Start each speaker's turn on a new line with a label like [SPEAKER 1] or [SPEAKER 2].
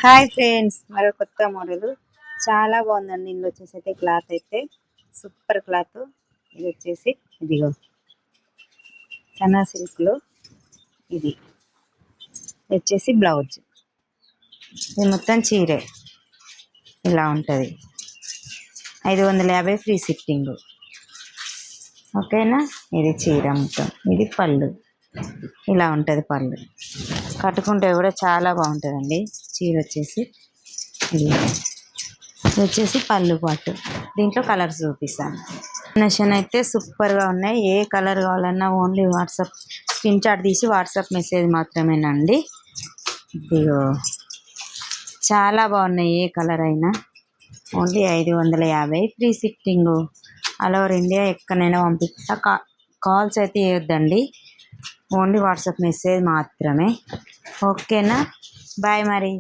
[SPEAKER 1] Hi friends, మరో కొత్త model చాలా బాగుందండి. ఇందులో వచ్చేసి అయితే క్లాత్ అయితే సూపర్ క్లాత్. ఇది వచ్చేసి ఇదిగో సన్నా సిల్క్లో ఇది వచ్చేసి బ్లౌజ్. ఇది మొత్తం చీరే ఇలా ఉంటుంది. 550 ఫ్రీ షిప్పింగ్. ఓకేనా. ఇది చీర మొత్తం. ఇది పళ్ళు ఇలా ఉంటుంది. పళ్ళు కట్టుకుంటే కూడా చాలా బాగుంటుందండి. చీర వచ్చేసి ఇది వచ్చేసి పళ్ళు పాటు. దీంట్లో కలర్స్ చూపిస్తాను. కాంబినేషన్ అయితే సూపర్గా ఉన్నాయి. ఏ కలర్ కావాలన్నా ఓన్లీ వాట్సాప్ స్క్రీన్ షాట్ తీసి వాట్సాప్ మెసేజ్ మాత్రమేనండి. ఇదిగో చాలా బాగున్నాయి. ఏ కలర్ అయినా only 550 free shipping. All over India ఎక్కడైనా పంపిస్తా. కాల్స్ అయితే చేయొద్దండి, ఓన్లీ వాట్సాప్ మెసేజ్ మాత్రమే. ఓకేనా. బాయ్ మరి.